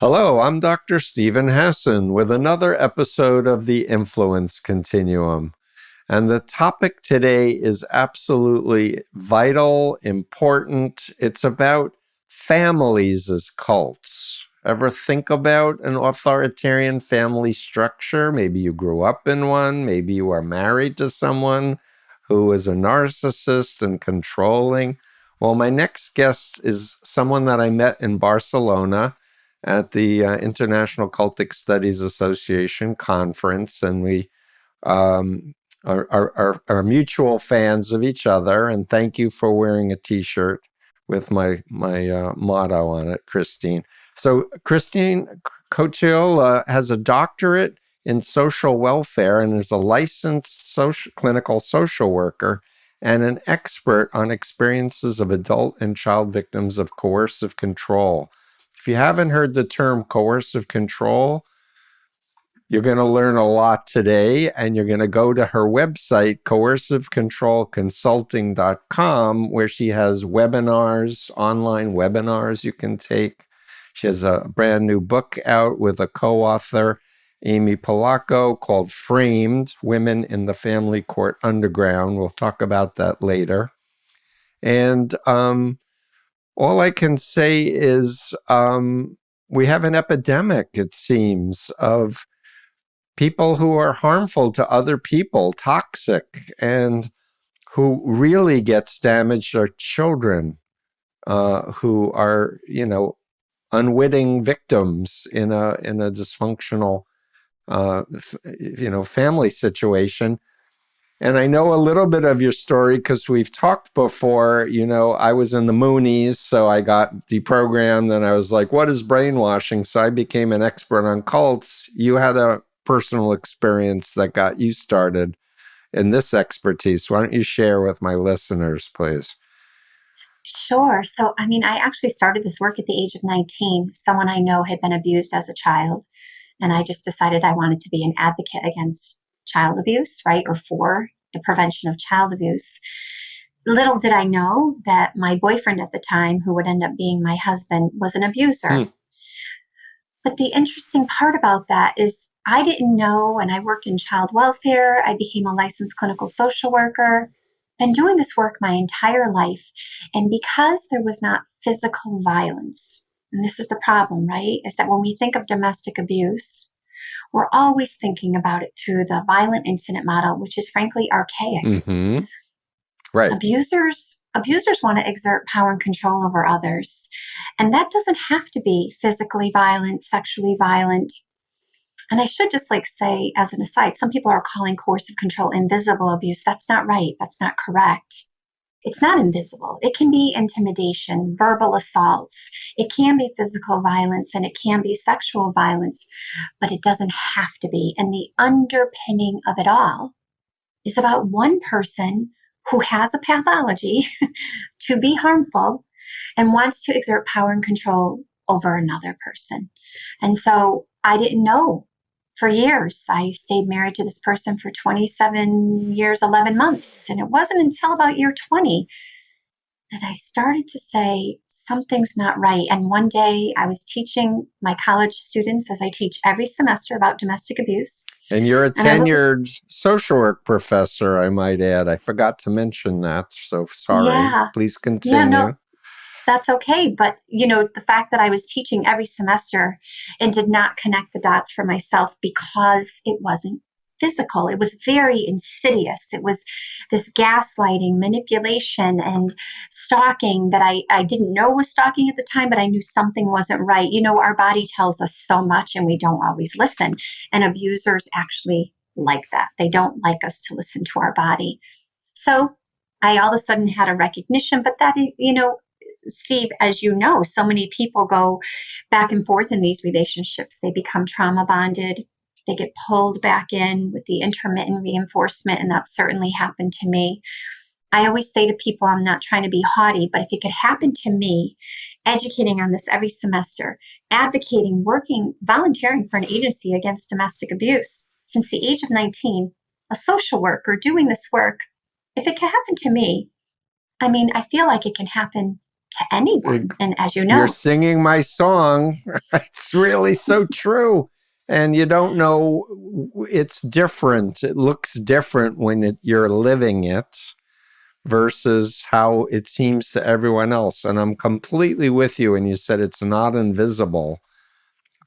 Hello, I'm Dr. Stephen Hassan with another episode of the Influence Continuum. And the topic today is absolutely vital, important. It's about families as cults. Ever think about an authoritarian family structure? Maybe you grew up in one. Maybe you are married to someone who is a narcissist and controlling. Well, my next guest is someone that I met in Barcelona at the International Cultic Studies Association conference, and we are mutual fans of each other. And thank you for wearing a T-shirt with my motto on it, Christine. So Christine Cocchiola has a doctorate in social welfare and is a licensed clinical social worker and an expert on experiences of adult and child victims of coercive control. If you haven't heard the term coercive control, you're going to learn a lot today, and you're going to go to her website, coercivecontrolconsulting.com, where she has webinars, online webinars you can take. She has a brand new book out with a co-author, Amy Polacco, called Framed, Women in the Family Court Underground. We'll talk about that later. And all I can say is we have an epidemic, it seems, of people who are harmful to other people, toxic, and who really gets damaged are children who are, unwitting victims in a dysfunctional, family situation. And I know a little bit of your story because we've talked before. I was in the Moonies, so I got deprogrammed, and I was like, what is brainwashing? So I became an expert on cults. You had a personal experience that got you started in this expertise. Why don't you share with my listeners, please? Sure. So, I actually started this work at the age of 19. Someone I know had been abused as a child, and I just decided I wanted to be an advocate against child abuse, right? Or for the prevention of child abuse. Little did I know that my boyfriend at the time, who would end up being my husband, was an abuser. But the interesting part about that is I didn't know, and I worked in child welfare. I became a licensed clinical social worker. Been doing this work my entire life. And because there was not physical violence, and this is the problem, right? Is that when we think of domestic abuse, we're always thinking about it through the violent incident model, which is frankly archaic. Mm-hmm. Right. Abusers want to exert power and control over others. And that doesn't have to be physically violent, sexually violent. And I should just say, as an aside, some people are calling coercive control invisible abuse. That's not right. That's not correct. It's not invisible. It can be intimidation, verbal assaults. It can be physical violence, and it can be sexual violence, but it doesn't have to be. And the underpinning of it all is about one person who has a pathology to be harmful and wants to exert power and control over another person. And so I didn't know. For years, I stayed married to this person for 27 years, 11 months. And it wasn't until about year 20 that I started to say, something's not right. And one day I was teaching my college students, as I teach every semester, about domestic abuse. And you're a tenured social work professor, I might add. I forgot to mention that. So sorry. Yeah. Please continue. Yeah, no, that's okay. But, the fact that I was teaching every semester and did not connect the dots for myself because it wasn't physical. It was very insidious. It was this gaslighting, manipulation, and stalking that I didn't know was stalking at the time, but I knew something wasn't right. Our body tells us so much and we don't always listen. And abusers actually like that. They don't like us to listen to our body. So I all of a sudden had a recognition, but that, Steve, as you know, so many people go back and forth in these relationships. They become trauma bonded. They get pulled back in with the intermittent reinforcement, and that certainly happened to me. I always say to people, I'm not trying to be haughty, but if it could happen to me, educating on this every semester, advocating, working, volunteering for an agency against domestic abuse since the age of 19, a social worker doing this work, if it can happen to me, I feel like it can happen to anyone. And as you You're know, singing my song. It's really so true. And you don't know, it's different. It looks different when you're living it versus how it seems to everyone else. And I'm completely with you. And you said it's not invisible.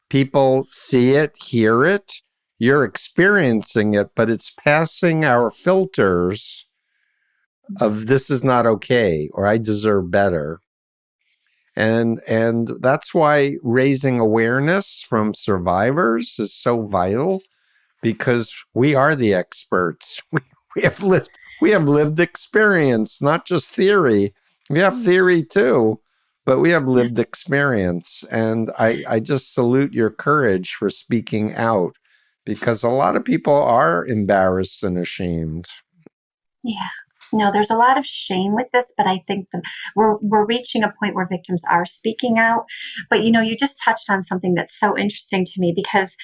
People see it, hear it, you're experiencing it, but it's passing our filters of this is not okay or I deserve better. And that's why raising awareness from survivors is so vital, because we are the experts. We have lived experience, not just theory. We have theory too, but we have lived yes. experience. And I just salute your courage for speaking out, because a lot of people are embarrassed and ashamed. Yeah. No, there's a lot of shame with this, but I think we're reaching a point where victims are speaking out. But you just touched on something that's so interesting to me, because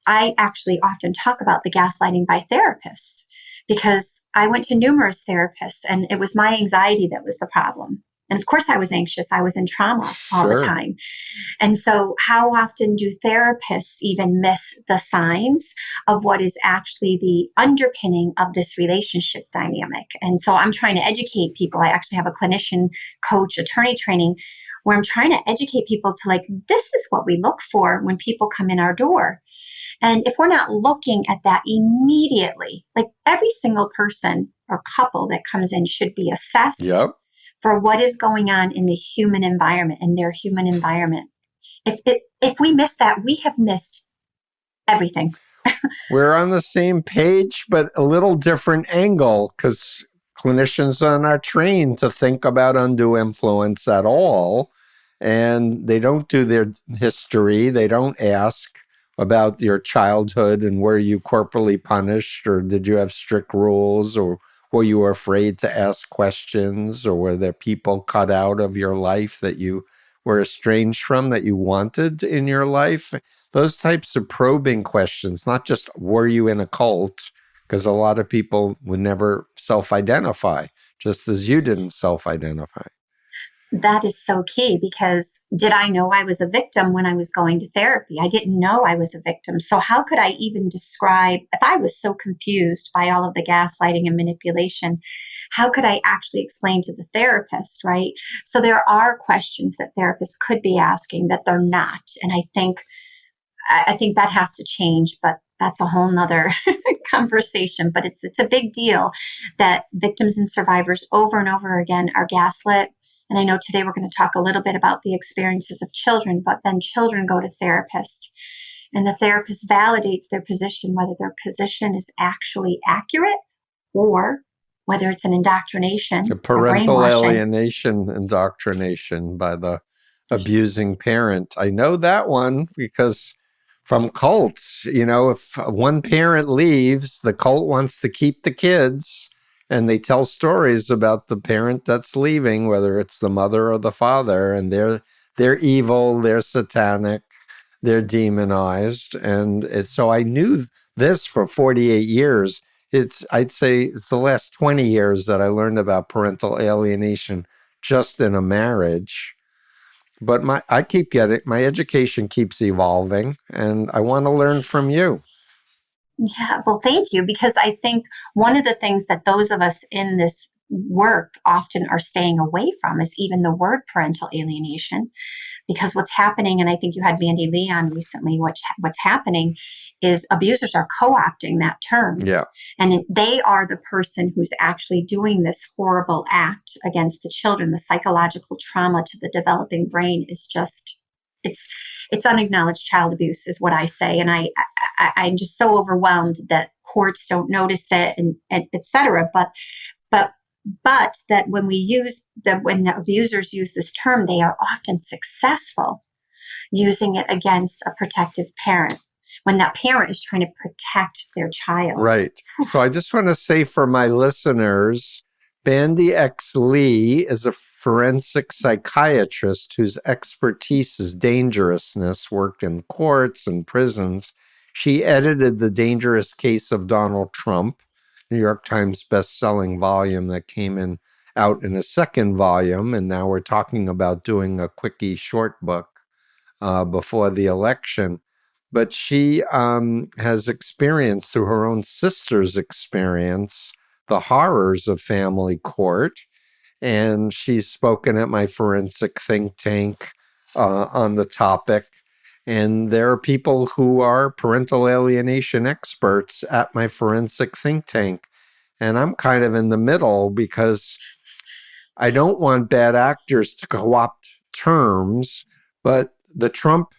I actually often talk about the gaslighting by therapists, because I went to numerous therapists and it was my anxiety that was the problem. And of course, I was anxious. I was in trauma all the Sure. time. And so, how often do therapists even miss the signs of what is actually the underpinning of this relationship dynamic? And so, I'm trying to educate people. I actually have a clinician, coach, attorney training where I'm trying to educate people to, like, this is what we look for when people come in our door. And if we're not looking at that immediately, like every single person or couple that comes in should be assessed Yep. for what is going on in the human environment, in their human environment. If we miss that, we have missed everything. We're on the same page, but a little different angle, because clinicians are not trained to think about undue influence at all. And they don't do their history. They don't ask about your childhood and were you corporally punished, or did you have strict rules, or were you afraid to ask questions, or were there people cut out of your life that you were estranged from that you wanted in your life? Those types of probing questions, not just were you in a cult, because a lot of people would never self-identify, just as you didn't self-identify. That is so key, because did I know I was a victim when I was going to therapy? I didn't know I was a victim. So, how could I even describe, if I was so confused by all of the gaslighting and manipulation, how could I actually explain to the therapist, right? So, there are questions that therapists could be asking that they're not. And I think that has to change, but that's a whole nother conversation. But it's a big deal that victims and survivors over and over again are gaslit. And I know today we're going to talk a little bit about the experiences of children, but then children go to therapists and the therapist validates their position, whether their position is actually accurate or whether it's an indoctrination The or parental brainwashing. alienation indoctrination by the abusing parent. I know that one because from cults, if one parent leaves, the cult wants to keep the kids, and they tell stories about the parent that's leaving, whether it's the mother or the father, and they're evil, they're satanic, they're demonized. And so I knew this for 48 years. I'd say it's the last 20 years that I learned about parental alienation just in a marriage. But I keep getting, my education keeps evolving, and I want to learn from you. Yeah, well, thank you. Because I think one of the things that those of us in this work often are staying away from is even the word parental alienation. Because what's happening, and I think you had Mandy Lee on recently, what's happening is abusers are co-opting that term. Yeah. And they are the person who's actually doing this horrible act against the children. The psychological trauma to the developing brain is just, it's it's unacknowledged child abuse is what I say. And I'm just so overwhelmed that courts don't notice it, and et cetera. But but that when the abusers use this term, they are often successful using it against a protective parent when that parent is trying to protect their child. Right. So I just want to say for my listeners, Bandy X. Lee is a forensic psychiatrist whose expertise is dangerousness, worked in courts and prisons. She edited The Dangerous Case of Donald Trump, New York Times best-selling volume that came in out in a second volume, and now we're talking about doing a quickie short book before the election. But she has experienced, through her own sister's experience, the horrors of family court. And she's spoken at my forensic think tank on the topic. And there are people who are parental alienation experts at my forensic think tank. And I'm kind of in the middle because I don't want bad actors to co-opt terms, but the Trump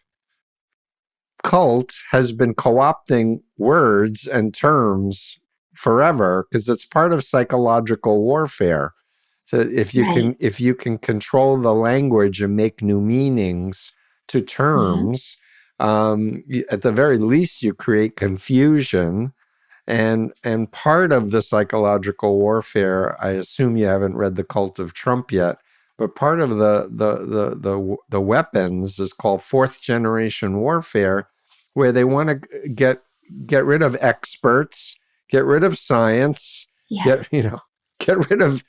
cult has been co-opting words and terms forever because it's part of psychological warfare. So if you can control the language and make new meanings to terms, at the very least you create confusion. And part of the psychological warfare, I assume you haven't read The Cult of Trump yet, but part of the weapons is called fourth generation warfare, where they want to get rid of experts, get rid of science, get rid of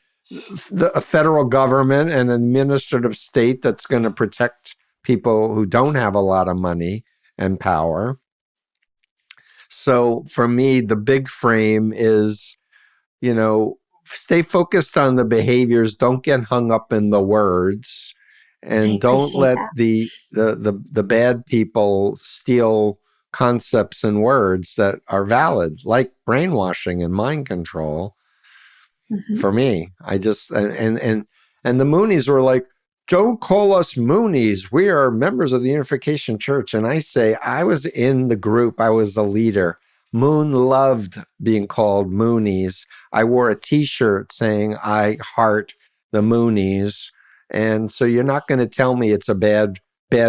a federal government and an administrative state that's going to protect people who don't have a lot of money and power. So for me, the big frame is, stay focused on the behaviors. Don't get hung up in the words, and don't let the bad people steal concepts and words that are valid, like brainwashing and mind control. For me, I just and the Moonies were like, don't call us Moonies. We are members of the Unification Church. And I say, I was in the group. I was the leader. Moon loved being called Moonies. I wore a T-shirt saying, I heart the Moonies. And so you're not going to tell me it's a bad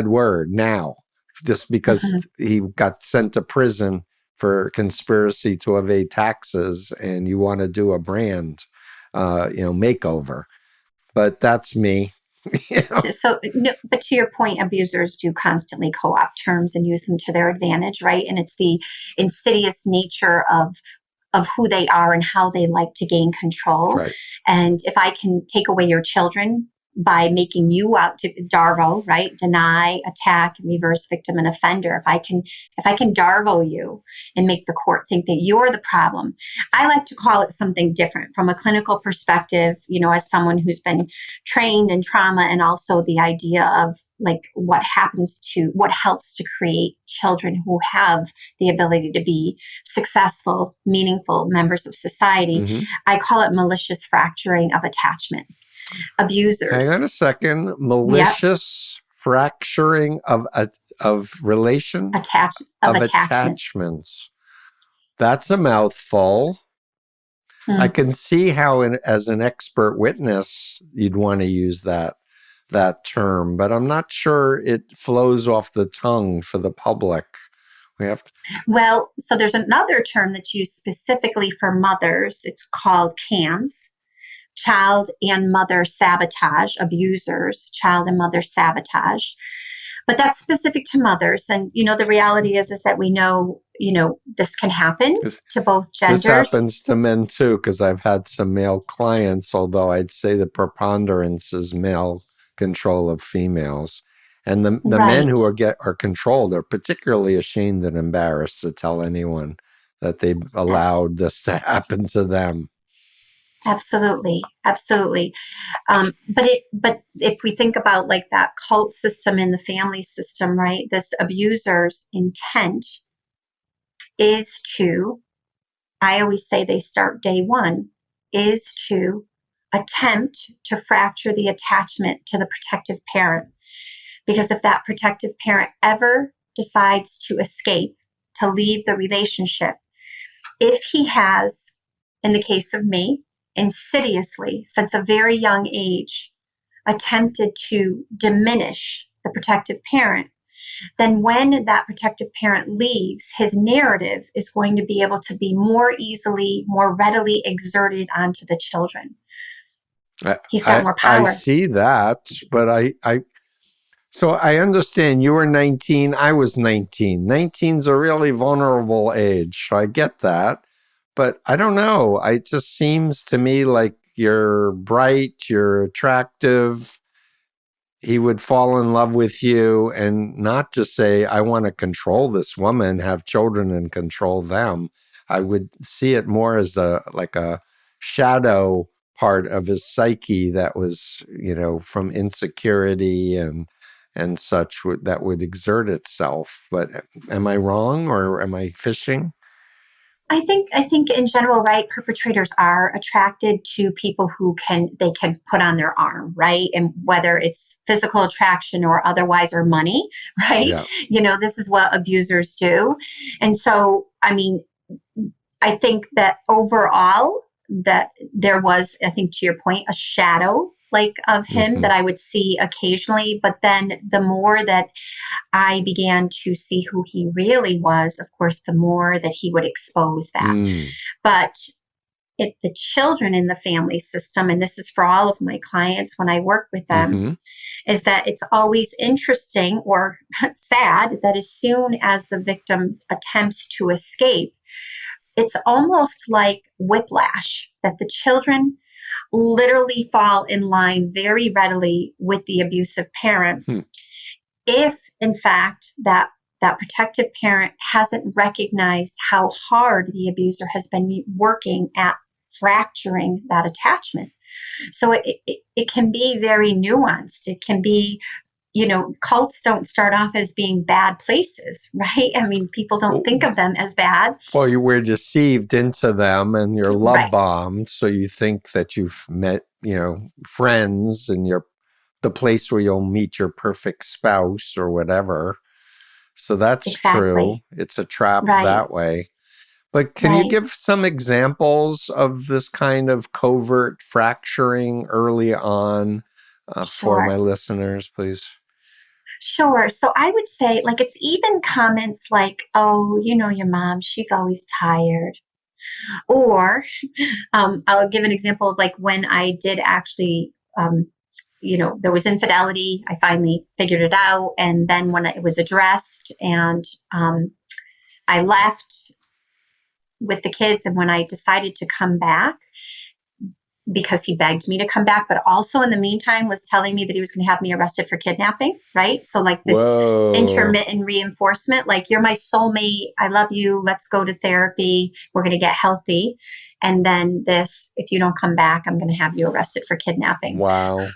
word now, just because he got sent to prison for conspiracy to evade taxes and you want to do a brand, makeover. But that's me. So, but to your point, abusers do constantly co-opt terms and use them to their advantage, right? And it's the insidious nature of who they are and how they like to gain control. Right. And if I can take away your children by making you out to DARVO, right? Deny, attack, reverse victim and offender. If I can DARVO you and make the court think that you're the problem. I like to call it something different from a clinical perspective, as someone who's been trained in trauma, and also the idea of like what helps to create children who have the ability to be successful, meaningful members of society. I call it malicious fracturing of attachment. Abusers. Hang on a second. Malicious fracturing of relation? Attachments. That's a mouthful. I can see how, as an expert witness, you'd want to use that term, but I'm not sure it flows off the tongue for the public. Well, so there's another term that's used specifically for mothers. It's called CAMS. Child and mother sabotage, abusers, child and mother sabotage. But that's specific to mothers. And, the reality is that we know, this can happen to both genders. This happens to men too, because I've had some male clients, although I'd say the preponderance is male control of females. And the men who are controlled are particularly ashamed and embarrassed to tell anyone that they've allowed this to happen to them. Absolutely. But if we think about like that cult system in the family system, right? This abuser's intent is to, I always say they start day one, is to attempt to fracture the attachment to the protective parent. Because if that protective parent ever decides to escape, to leave the relationship, if he has, in the case of me, insidiously, since a very young age, attempted to diminish the protective parent, then when that protective parent leaves, his narrative is going to be able to be more readily exerted onto the children. He's got more power. I see that, but so I understand you were 19, I was 19. 19's a really vulnerable age, so I get that. But I don't know. It just seems to me like you're bright, you're attractive. He would fall in love with you and not just say, I want to control this woman, have children and control them. I would see it more as a shadow part of his psyche that was, from insecurity and such that would exert itself. But am I wrong or am I fishing? I think in general, right, perpetrators are attracted to people who they can put on their arm, right? And whether it's physical attraction or otherwise, or money, right? Yeah. This is what abusers do. And so, I mean, I think that overall that there was, I think to your point, a shadow of him that I would see occasionally. But then the more that I began to see who he really was, of course, the more that he would expose that. But if the children in the family system, and this is for all of my clients when I work with them, is that it's always interesting or sad that as soon as the victim attempts to escape, it's almost like whiplash, that the children literally fall in line very readily with the abusive parent. If, in fact, that protective parent hasn't recognized how hard the abuser has been working at fracturing that attachment. So it can be very nuanced. It can be, cults don't start off as being bad places, right? I mean, people don't think of them as bad. Well, you were deceived into them and you're love bombed. So you think that you've met, friends and you're the place where you'll meet your perfect spouse or whatever. So that's true. It's a trap that way. But can you give some examples of this kind of covert fracturing early on for my listeners, please? Sure. So I would say, it's even comments like, oh, your mom, she's always tired. Or I'll give an example of when I did actually, there was infidelity. I finally figured it out. And then when it was addressed and I left with the kids, and when I decided to come back, because he begged me to come back, but also in the meantime was telling me that he was going to have me arrested for kidnapping, right? So this intermittent reinforcement, you're my soulmate, I love you, let's go to therapy, we're going to get healthy. And then this, if you don't come back, I'm going to have you arrested for kidnapping. Wow.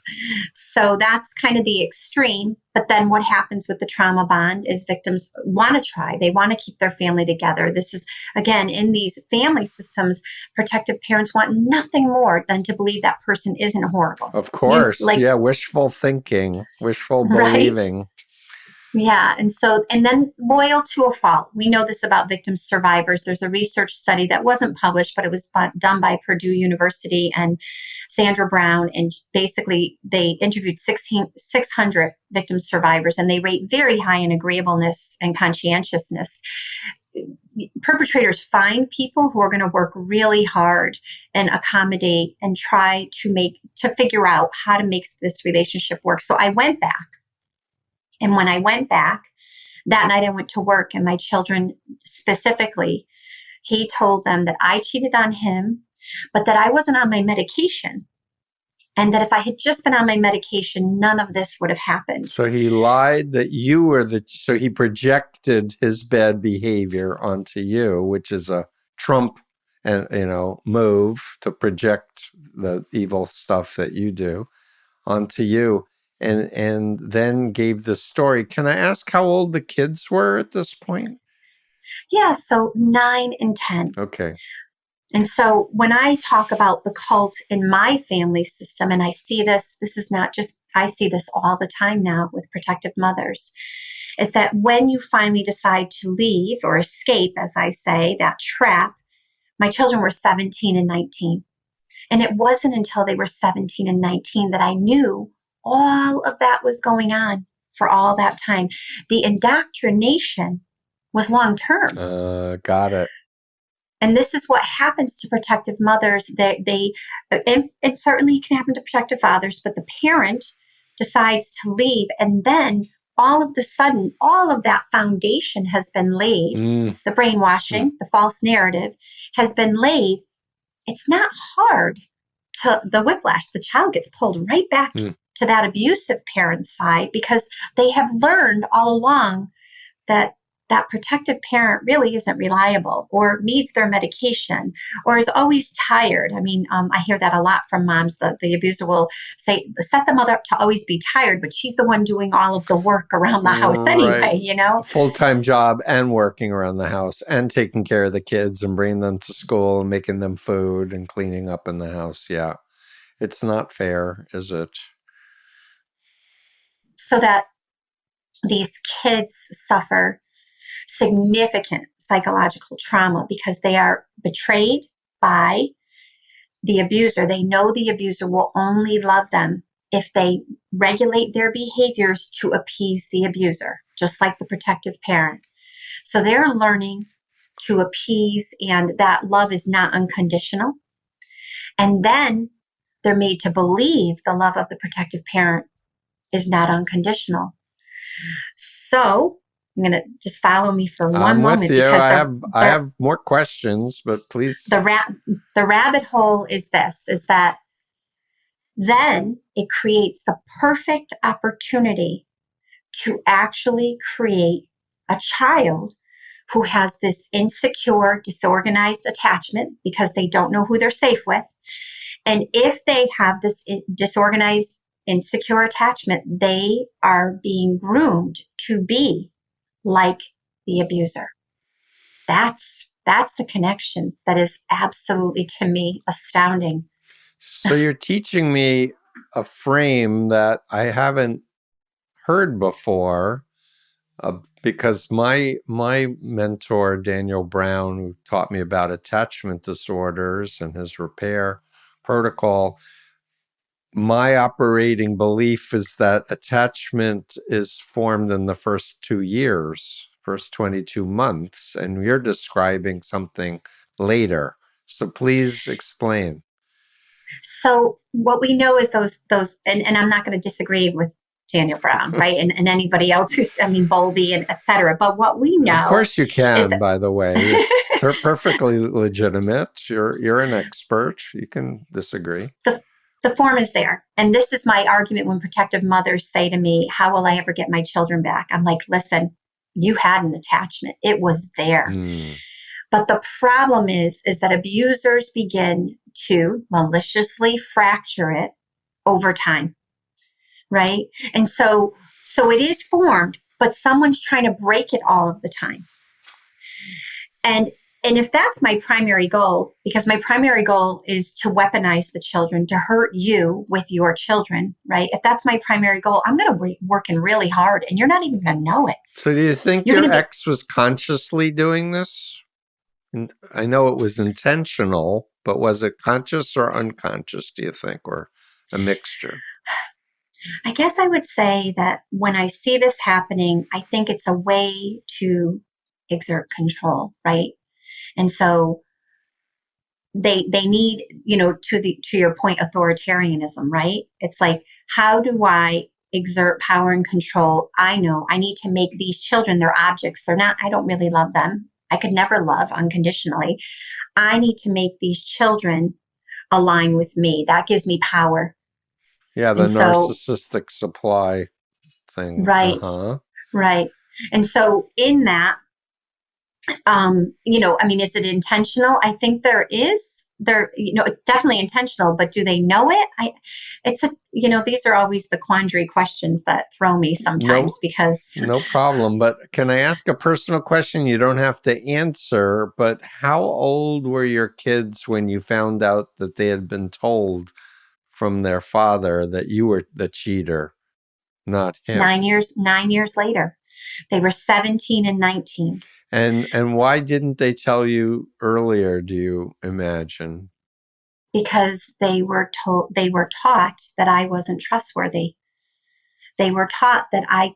So that's kind of the extreme. But then what happens with the trauma bond is victims want to try. They want to keep their family together. This is, again, in these family systems, protective parents want nothing more than to believe that person isn't horrible. Of course. Wishful thinking, wishful believing. Yeah. And then loyal to a fault. We know this about victim survivors. There's a research study that wasn't published, but it was done by Purdue University and Sandra Brown. And basically, they interviewed 600 victim survivors, and they rate very high in agreeableness and conscientiousness. Perpetrators find people who are going to work really hard and accommodate and try to figure out how to make this relationship work. So I went back. And when I went back, that night I went to work, and my children specifically, he told them that I cheated on him, but that I wasn't on my medication. And that if I had just been on my medication, none of this would have happened. So he lied that you were so he projected his bad behavior onto you, which is a Trump move to project the evil stuff that you do onto you. And then gave this story. Can I ask how old the kids were at this point? Yeah, so 9 and 10. Okay. And so when I talk about the cult in my family system, and I see this is not just, I see this all the time now with protective mothers, is that when you finally decide to leave or escape, as I say, that trap, my children were 17 and 19. And it wasn't until they were 17 and 19 that I knew all of that was going on for all that time. The indoctrination was long term. Got it. And this is what happens to protective mothers. And it certainly can happen to protective fathers, but the parent decides to leave. And then all of a sudden, all of that foundation has been laid. The brainwashing, the false narrative has been laid. It's not hard to the whiplash. The child gets pulled right back to that abusive parent's side because they have learned all along that that protective parent really isn't reliable or needs their medication or is always tired. I mean, I hear that a lot from moms. The abuser will say, set the mother up to always be tired, but she's the one doing all of the work around the house anyway, you know? Full-time job and working around the house and taking care of the kids and bringing them to school and making them food and cleaning up in the house. Yeah. It's not fair, is it? So that these kids suffer significant psychological trauma because they are betrayed by the abuser. They know the abuser will only love them if they regulate their behaviors to appease the abuser, just like the protective parent. So they're learning to appease, and that love is not unconditional. And then they're made to believe the love of the protective parent is not unconditional. So I'm going to just follow me for one moment. With you. Because I have more questions, but please. The rabbit hole is this, is that then it creates the perfect opportunity to actually create a child who has this insecure, disorganized attachment because they don't know who they're safe with. And if they have this disorganized, insecure attachment, they are being groomed to be like the abuser. That's the connection that is absolutely, to me, astounding. So you're teaching me a frame that I haven't heard before, because my mentor, Daniel Brown, who taught me about attachment disorders and his repair protocol, my operating belief is that attachment is formed in the first 2 years, first 22 months, and you're describing something later. So please explain. So what we know is those, and I'm not going to disagree with Daniel Brown, right? And anybody else who's, Bowlby and et cetera. But what we know. Of course you can, by the way. It's perfectly legitimate. You're an expert. You can disagree. The form is there. And this is my argument when protective mothers say to me, how will I ever get my children back? I'm like, listen, you had an attachment. It was there. But the problem is that abusers begin to maliciously fracture it over time, right? And so it is formed, but someone's trying to break it all of the time. And if that's my primary goal, because my primary goal is to weaponize the children, to hurt you with your children, right? If that's my primary goal, I'm going to be working really hard and you're not even going to know it. So do you think your ex was consciously doing this? And I know it was intentional, but was it conscious or unconscious, do you think, or a mixture? I guess I would say that when I see this happening, I think it's a way to exert control, right? And so they need, to your point, authoritarianism, right? It's like, how do I exert power and control? I know I need to make these children their objects. I don't really love them. I could never love unconditionally. I need to make these children align with me. That gives me power. Yeah, the narcissistic supply thing. Right. Right. And so in that, is it intentional? I think it's definitely intentional, but do they know it? These are always the quandary questions that throw me sometimes because. No problem. But can I ask a personal question? You don't have to answer, but how old were your kids when you found out that they had been told from their father that you were the cheater, not him? 9 years later. They were 17 and 19. And why didn't they tell you earlier, do you imagine? Because they were taught that I wasn't trustworthy. They were taught that I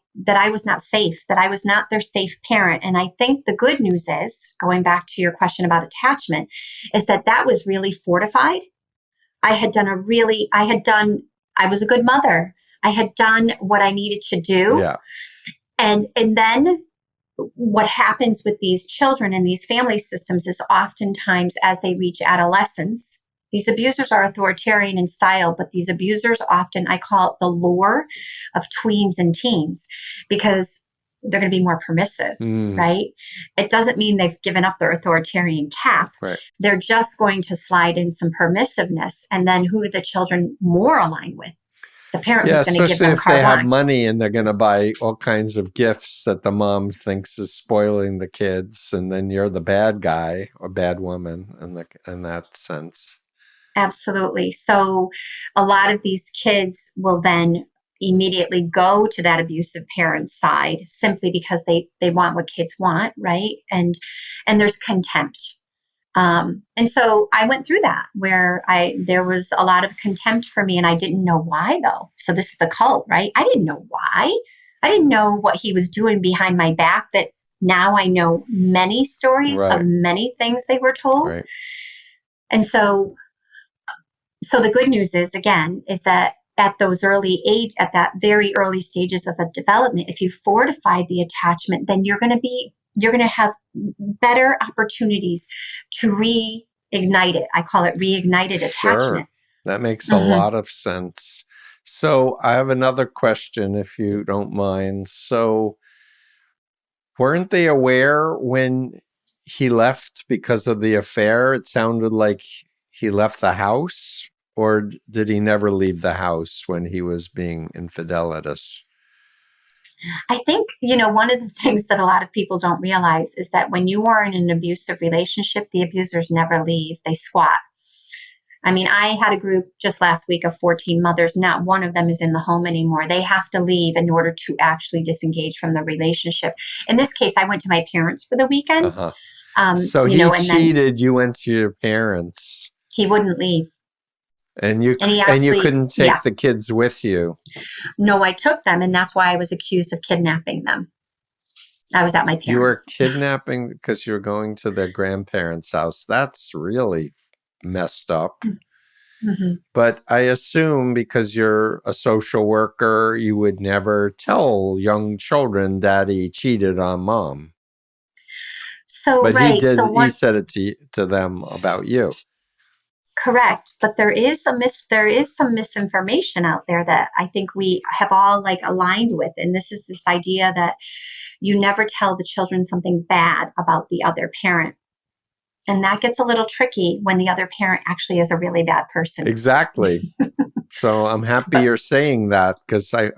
was not safe, that I was not their safe parent. And I think the good news is, going back to your question about attachment, is that was really fortified. I was a good mother. I had done what I needed to do. Yeah. And then what happens with these children and these family systems is oftentimes as they reach adolescence, These abusers are authoritarian in style, but these abusers often, I call it the lure of tweens and teens, because they're going to be more permissive, right? It doesn't mean they've given up their authoritarian cap. Right. They're just going to slide in some permissiveness. And then who do the children more align with? The parent who's going to give especially them if they carte have blanche. money and they're going to buy all kinds of gifts that the mom thinks is spoiling the kids, and then you're the bad guy or bad woman in that sense. Absolutely. So a lot of these kids will then immediately go to that abusive parent's side simply because they want what kids want, right? And there's contempt. And so I went through that where there was a lot of contempt for me, and I didn't know why though. So this is the cult, right? I didn't know why. I didn't know what he was doing behind my back, that now I know many stories of many things they were told. Right. And so the good news is that at that very early stages of a development, if you fortify the attachment, then you're going to have better opportunities to reignite it. I call it reignited attachment. Sure. That makes a lot of sense. So I have another question, if you don't mind. So weren't they aware when he left because of the affair? It sounded like he left the house, or did he never leave the house when he was being infidelitous? I think, one of the things that a lot of people don't realize is that when you are in an abusive relationship, the abusers never leave. They squat. I mean, I had a group just last week of 14 mothers. Not one of them is in the home anymore. They have to leave in order to actually disengage from the relationship. In this case, I went to my parents for the weekend. So he cheated. You went to your parents. He wouldn't leave. And you couldn't take the kids with you. No, I took them, and that's why I was accused of kidnapping them. I was at my parents'. You were kidnapping because you were going to their grandparents' house. That's really messed up. Mm-hmm. But I assume because you're a social worker, you would never tell young children daddy cheated on mom. But he did. He said it to them about you. Correct. But there is some misinformation out there that I think we have all aligned with. And this is this idea that you never tell the children something bad about the other parent. And that gets a little tricky when the other parent actually is a really bad person. Exactly. So I'm happy you're saying that, because I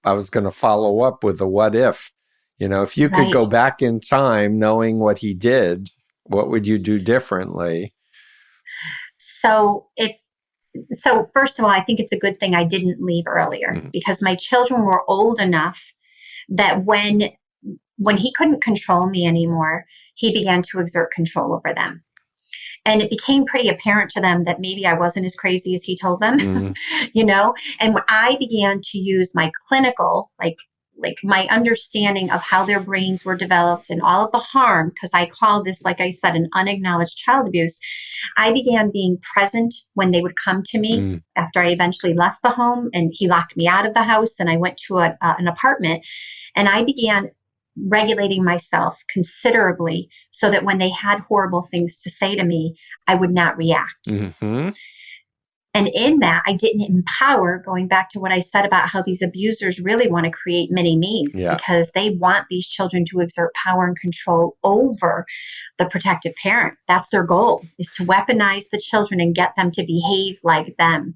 was going to follow up with a what if. If you could go back in time knowing what he did, what would you do differently? So first of all, I think it's a good thing I didn't leave earlier, because my children were old enough that when he couldn't control me anymore, he began to exert control over them. And it became pretty apparent to them that maybe I wasn't as crazy as he told them, And when I began to use my clinical, like my understanding of how their brains were developed and all of the harm, because I call this, like I said, an unacknowledged child abuse, I began being present when they would come to me after I eventually left the home, and he locked me out of the house, and I went to an apartment, and I began regulating myself considerably so that when they had horrible things to say to me, I would not react. Mm-hmm. And in that, I didn't empower, going back to what I said about how these abusers really want to create mini-me's, because they want these children to exert power and control over the protective parent. That's their goal, is to weaponize the children and get them to behave like them.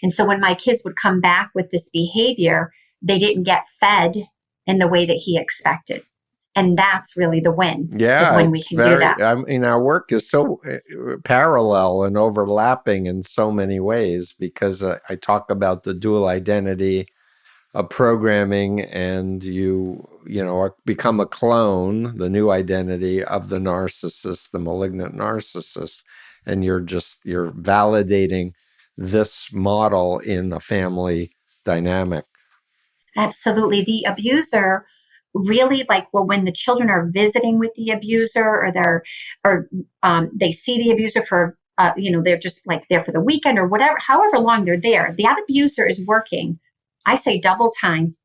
And so when my kids would come back with this behavior, they didn't get fed in the way that he expected. And that's really the win. Yeah, is when we can do that. I mean, our work is so parallel and overlapping in so many ways, because I talk about the dual identity of programming, and you become a clone, the new identity of the narcissist, the malignant narcissist, and you're validating this model in a family dynamic. Absolutely. The abuser really when the children are visiting with the abuser, or they see the abuser for, they're just there for the weekend or whatever, however long they're there, the abuser is working, I say double time,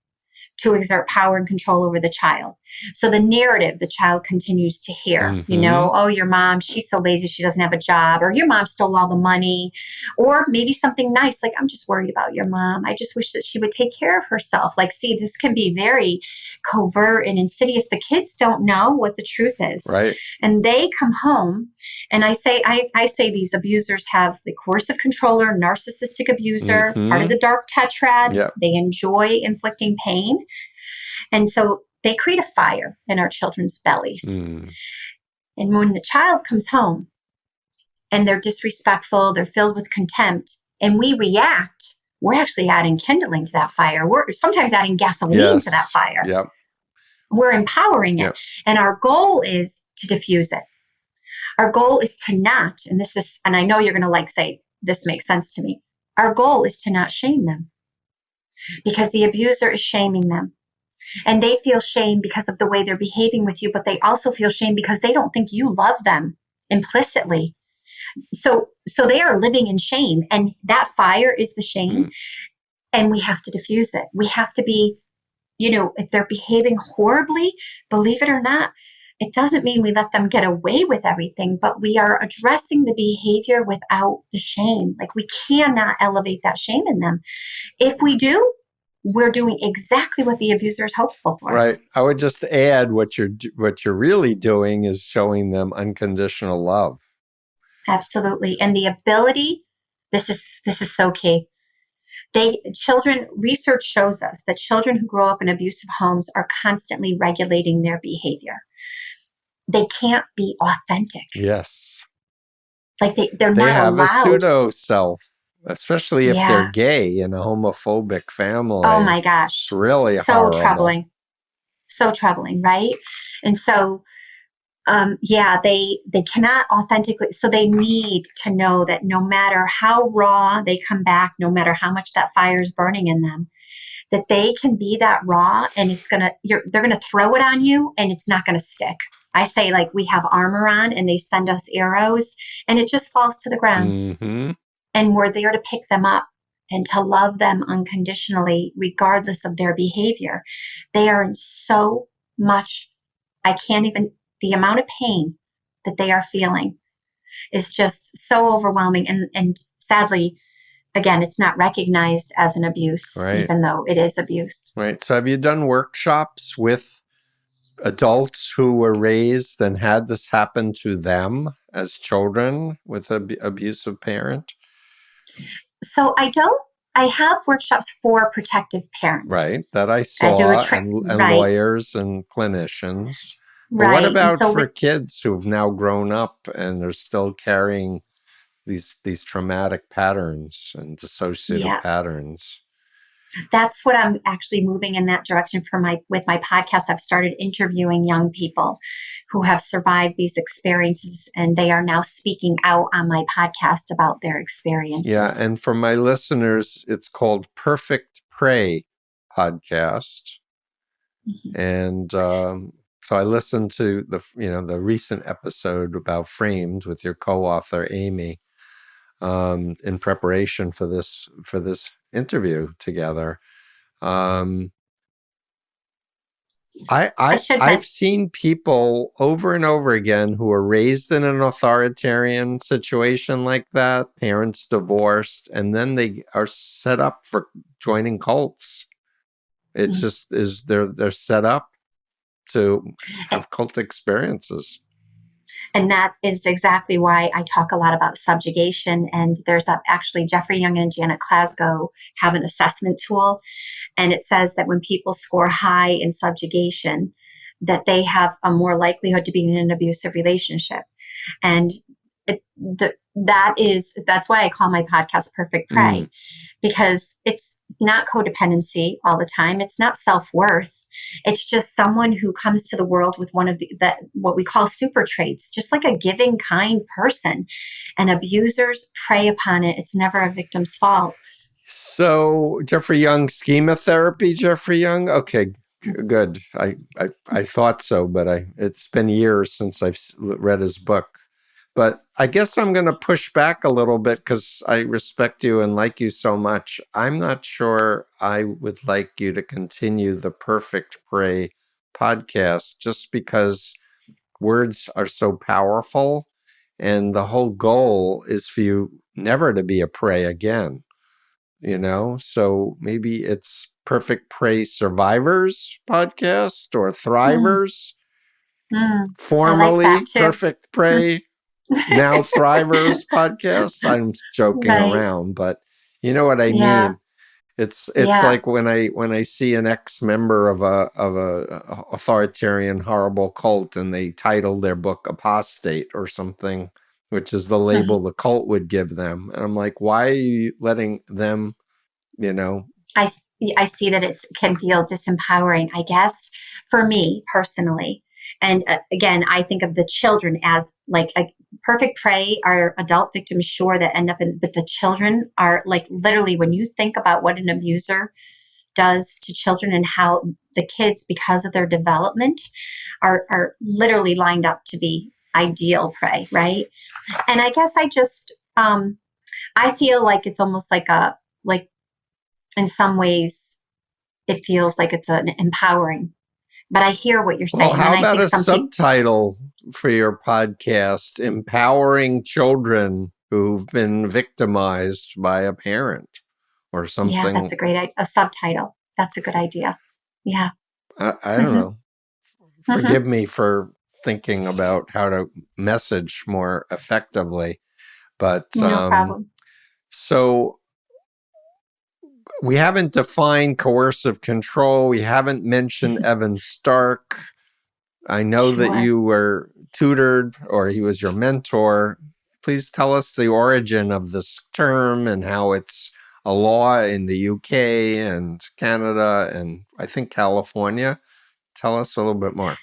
to exert power and control over the child. So the narrative the child continues to hear, Mm-hmm. oh, your mom, she's so lazy, she doesn't have a job, or your mom stole all the money, or maybe something nice, like, I'm just worried about your mom. I just wish that she would take care of herself. Like, see, this can be very covert and insidious. The kids don't know what the truth is. Right. And they come home, and I say these abusers have the coercive controller, narcissistic abuser, part of Mm-hmm. the dark tetrad. Yep. They enjoy inflicting pain. And so they create a fire in our children's bellies. Mm. And when the child comes home and they're disrespectful, they're filled with contempt, and we react, we're actually adding kindling to that fire. We're sometimes adding gasoline to that Yes. fire. Yep. We're empowering it. Yep. And our goal is to diffuse it. Our goal is to not, and I know you're going to say, this makes sense to me. Our goal is to not shame them, because the abuser is shaming them. And they feel shame because of the way they're behaving with you, but they also feel shame because they don't think you love them implicitly. So they are living in shame, and that fire is the shame. Mm. And we have to diffuse it. We have to be, if they're behaving horribly, believe it or not, it doesn't mean we let them get away with everything, but we are addressing the behavior without the shame. Like, we cannot elevate that shame in them. If we do, we're doing exactly what the abuser is hopeful for. Right. I would just add, what you're really doing is showing them unconditional love. Absolutely. And the ability, this is so key. Research shows us that children who grow up in abusive homes are constantly regulating their behavior. They can't be authentic. Yes. Like, they're They not have allowed. a pseudo self, especially if they're Yeah. gay in a homophobic family. Oh my gosh. It's really so horrible. troubling. So troubling, right? And so they cannot authentically, so they need to know that no matter how raw they come back, no matter how much that fire is burning in them, that they can be that raw, and they're gonna throw it on you, and it's not gonna stick. I say, like, we have armor on and they send us arrows and it just falls to the ground. Mm-hmm. And we're there to pick them up and to love them unconditionally, regardless of their behavior. They are in so much, the amount of pain that they are feeling is just so overwhelming. And sadly, again, it's not recognized as an abuse, Right. even though it is abuse. Right. So have you done workshops with adults who were raised and had this happen to them as children with an abusive parent? So I have workshops for protective parents. Right. That I saw, and right. lawyers and clinicians. But Right. what about so for kids who've now grown up and are still carrying these traumatic patterns and dissociative patterns? That's what I'm actually moving in that direction with my podcast. I've started interviewing young people who have survived these experiences, and they are now speaking out on my podcast about their experiences. Yeah, and for my listeners, it's called Perfect Prey Podcast. Mm-hmm. And so I listened to the recent episode about Framed with your co-author Amy in preparation for this interview together. I've seen people over and over again who are raised in an authoritarian situation like that, parents divorced, and then they are set up for joining cults. It just is, they're set up to have cult experiences. And that is exactly why I talk a lot about subjugation. And there's actually Jeffrey Young and Janet Glasgow have an assessment tool. And it says that when people score high in subjugation, that they have a more likelihood to be in an abusive relationship. And that's why I call my podcast Perfect Prey, because it's not codependency all the time. It's not self-worth. It's just someone who comes to the world with one of what we call super traits, just like a giving, kind person. And abusers prey upon it. It's never a victim's fault. So Jeffrey Young, schema therapy, Jeffrey Young. Okay, good. I thought so, but it's been years since I've read his book. But I guess I'm going to push back a little bit because I respect you and like you so much. I'm not sure I would like you to continue the Perfect Prey podcast just because words are so powerful. And the whole goal is for you never to be a prey again, So maybe it's Perfect Prey Survivors podcast or Mm, Thrivers, I like that formerly too. Perfect Prey, now Thrivers podcast. I'm joking Right. around, but you know what I Yeah. mean. It's Yeah. like when I see an ex-member of a authoritarian horrible cult and they title their book Apostate or something, which is the label the cult would give them. And I'm like, why are you letting them, you know? I, I see that it can feel disempowering, I guess, for me personally. And again, I think of the children as like a perfect prey are adult victims, sure, that end up in, but the children are like literally when you think about what an abuser does to children and how the kids, because of their development, are literally lined up to be ideal prey, right? And I guess I feel like it's almost like like in some ways it feels like it's an empowering, but I hear what you're Well, saying. And how I about think a some people, subtitle for your podcast, Empowering Children Who've Been Victimized by a Parent or yeah, something? that's a great, a subtitle. That's a good idea. Yeah. I don't Hmm. know. Hmm. Forgive me for thinking about how to message more effectively. But No problem. so we haven't defined coercive control. We haven't mentioned Evan Stark. I know that Sure. you were tutored or he was your mentor. Please tell us the origin of this term and how it's a law in the UK and Canada and I think California. Tell us a little bit more.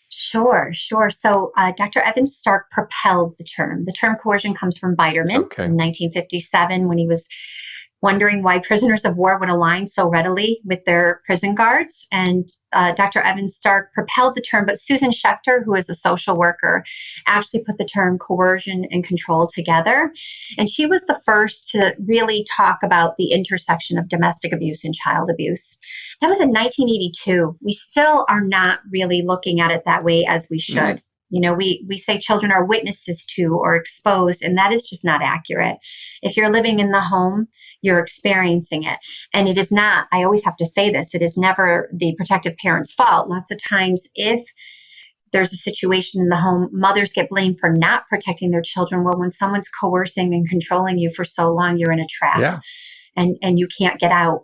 Sure, sure. So Dr. Evan Stark propelled the term. The term coercion comes from Biderman Okay. in 1957 when he was wondering why prisoners of war would align so readily with their prison guards. And Dr. Evan Stark propelled the term, but Susan Schechter, who is a social worker, actually put the term coercion and control together. And she was the first to really talk about the intersection of domestic abuse and child abuse. That was in 1982. We still are not really looking at it that way as we should. We say children are witnesses to or exposed, and that is just not accurate. If you're living in the home, you're experiencing it. And it is not, I always have to say this, it is never the protective parent's fault. Lots of times, if there's a situation in the home, mothers get blamed for not protecting their children. Well, when someone's coercing and controlling you for so long, you're in a trap. Yeah. And you can't get out.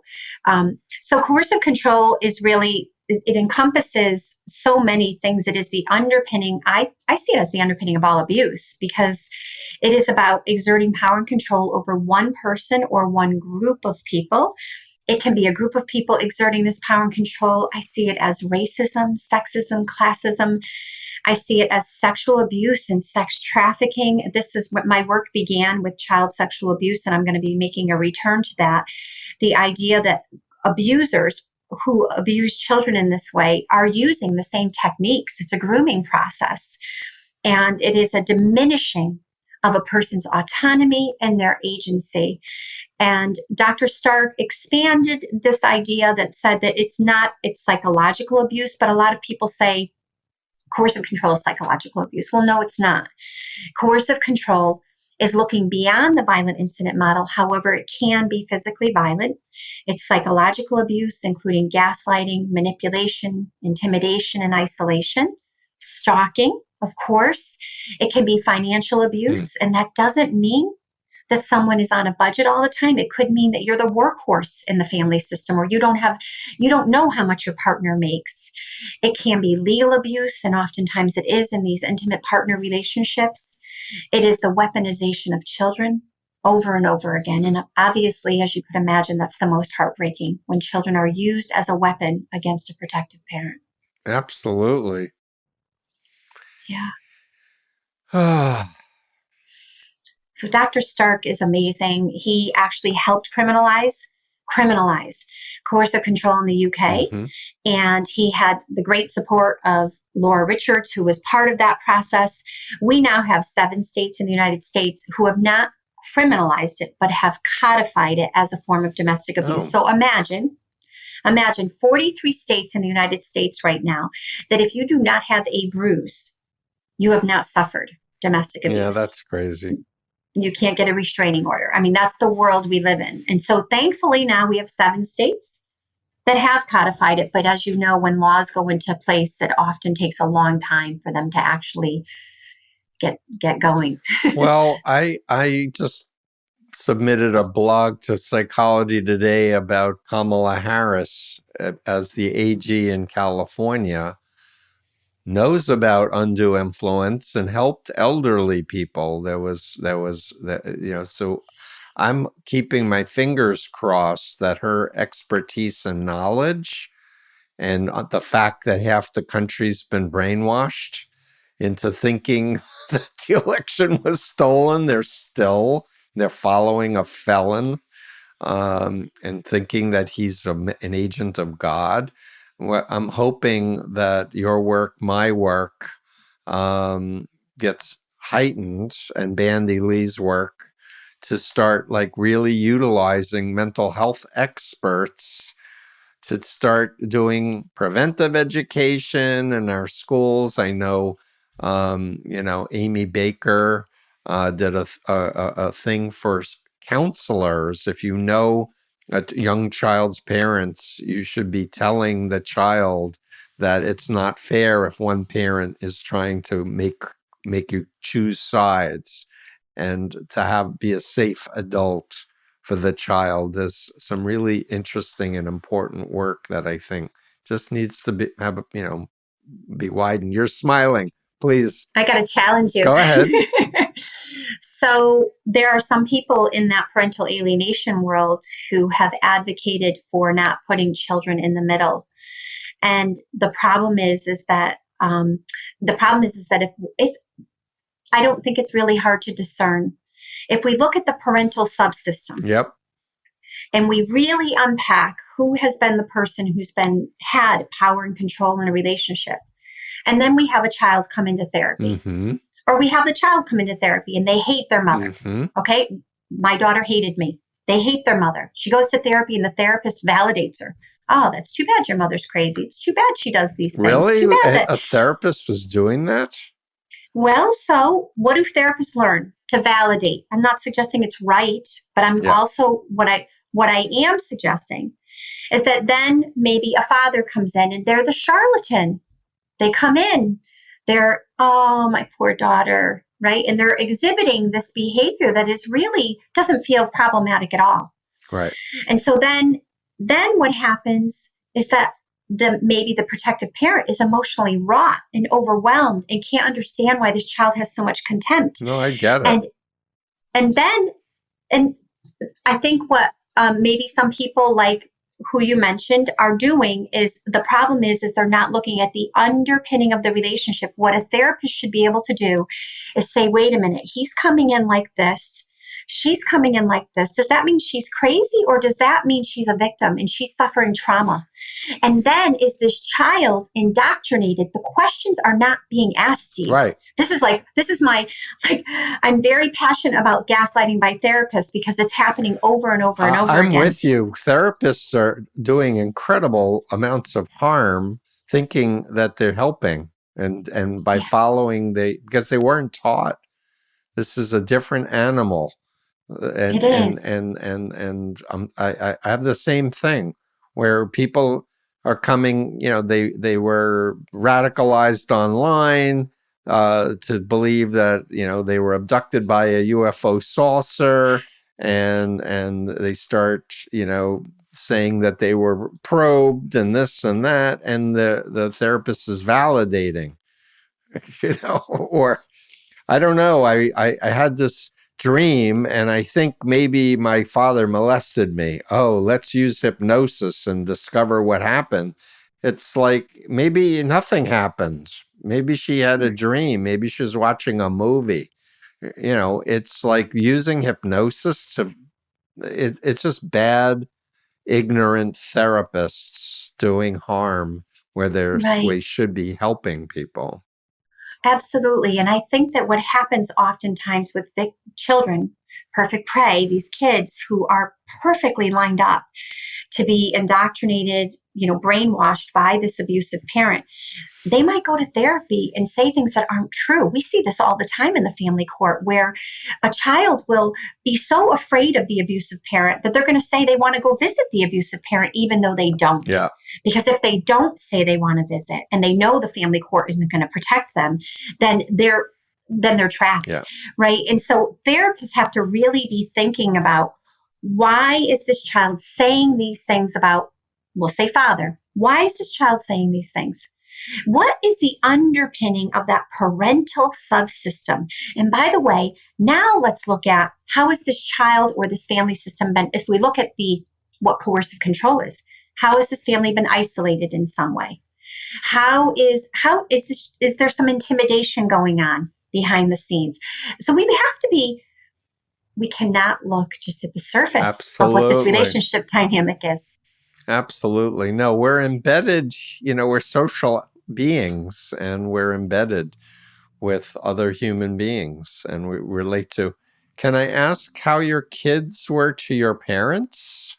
So coercive control is really, it encompasses so many things. It is the underpinning, I see it as the underpinning of all abuse because it is about exerting power and control over one person or one group of people. It can be a group of people exerting this power and control. I see it as racism, sexism, classism. I see it as sexual abuse and sex trafficking. This is what my work began with child sexual abuse, and I'm going to be making a return to that. The idea that abusers who abuse children in this way are using the same techniques. It's a grooming process, and it is a diminishing of a person's autonomy and their agency. And Dr. Stark expanded this idea that said that it's psychological abuse, but a lot of people say coercive control is psychological abuse. Well, no, it's not. Coercive control is looking beyond the violent incident model. However, it can be physically violent. It's psychological abuse, including gaslighting, manipulation, intimidation, and isolation, stalking, of course. It can be financial abuse, and that doesn't mean that someone is on a budget all the time. It could mean that you're the workhorse in the family system or you don't know how much your partner makes. It can be legal abuse, and oftentimes it is in these intimate partner relationships. It is the weaponization of children over and over again. And obviously, as you could imagine, that's the most heartbreaking when children are used as a weapon against a protective parent. Absolutely. Yeah. So Dr. Stark is amazing. He actually helped criminalize coercive control in the UK. Mm-hmm. And he had the great support of Laura Richards, who was part of that process. We now have 7 states in the United States who have not criminalized it, but have codified it as a form of domestic abuse. So imagine Imagine 43 states in the United States right now that if you do not have a bruise, you have not suffered domestic Yeah, abuse. that's crazy. You can't get a restraining order. I mean, that's the world we live in. And so thankfully now we have 7 states that have codified it. But as you know, when laws go into place, it often takes a long time for them to actually get going. Well, I just submitted a blog to Psychology Today about Kamala Harris as the AG in California, knows about undue influence and helped elderly people. So I'm keeping my fingers crossed that her expertise and knowledge and the fact that half the country's been brainwashed into thinking that the election was stolen, they're following a felon, and thinking that he's an agent of God. I'm hoping that your work, my work, gets heightened, and Bandy Lee's work, to start like really utilizing mental health experts to start doing preventive education in our schools. I know, Amy Baker did a thing for counselors. If you know a young child's parents, you should be telling the child that it's not fair if one parent is trying to make you choose sides, and to be a safe adult for the child. There's some really interesting and important work that I think just needs to be widened. You're smiling. Please I got to challenge you. go ahead. So there are some people in that parental alienation world who have advocated for not putting children in the middle. And the problem is that if I don't think it's really hard to discern. If we look at the parental subsystem, Yep. and we really unpack who has been the person who's had power and control in a relationship, and then we have a child come into therapy, Mm-hmm. or we have the child come into therapy and they hate their mother. Mm-hmm. Okay, my daughter hated me. They hate their mother. She goes to therapy and the therapist validates her. Oh, that's too bad your mother's crazy. It's too bad she does these things. Really? Too bad A therapist was doing that? Well, so what do therapists learn? To validate. I'm not suggesting it's right, but I'm also what I am suggesting is that then maybe a father comes in and they're the charlatan. They come in, they're, oh, my poor daughter, right? And they're exhibiting this behavior that is really doesn't feel problematic at all. Right. And so then what happens is that maybe the protective parent is emotionally wrought and overwhelmed and can't understand why this child has so much contempt. No, I get it. And I think what maybe some people like who you mentioned are doing is the problem is they're not looking at the underpinning of the relationship. What a therapist should be able to do is say, wait a minute, he's coming in like this. She's coming in like this. Does that mean she's crazy, or does that mean she's a victim and she's suffering trauma? And then is this child indoctrinated? The questions are not being asked, Steve. Right. This is my, I'm very passionate about gaslighting by therapists because it's happening over and over and over again. I'm with you. Therapists are doing incredible amounts of harm thinking that they're helping, and by following because they weren't taught. This is a different animal. It is. I have the same thing where people are coming, they were radicalized online to believe that, they were abducted by a UFO saucer, and they start, saying that they were probed and this and that, and the therapist is validating, or I don't know. I had this dream, and I think maybe my father molested me. Oh, let's use hypnosis and discover what happened. It's like maybe nothing happened. Maybe she had a dream. Maybe she was watching a movie. It's like using hypnosis it's just bad, ignorant therapists doing harm where we should be helping people. Absolutely. And I think that what happens oftentimes with children perfect prey, these kids who are perfectly lined up to be indoctrinated, brainwashed by this abusive parent, they might go to therapy and say things that aren't true. We see this all the time in the family court where a child will be so afraid of the abusive parent that they're going to say they want to go visit the abusive parent, even though they don't. Yeah. Because if they don't say they want to visit and they know the family court isn't going to protect them, then they're trapped. Yeah. Right. And so therapists have to really be thinking about, why is this child saying these things about, we'll say father? Why is this child saying these things? What is the underpinning of that parental subsystem? And by the way, now let's look at, how is this child or this family system been, if we look at what coercive control is, how has this family been isolated in some way? Is there some intimidation going on behind the scenes? So we cannot look just at the surface Absolutely. of what this relationship dynamic is. Absolutely. No, we're embedded, we're social beings, and we're embedded with other human beings, and we relate to. Can I ask how your kids were to your parents?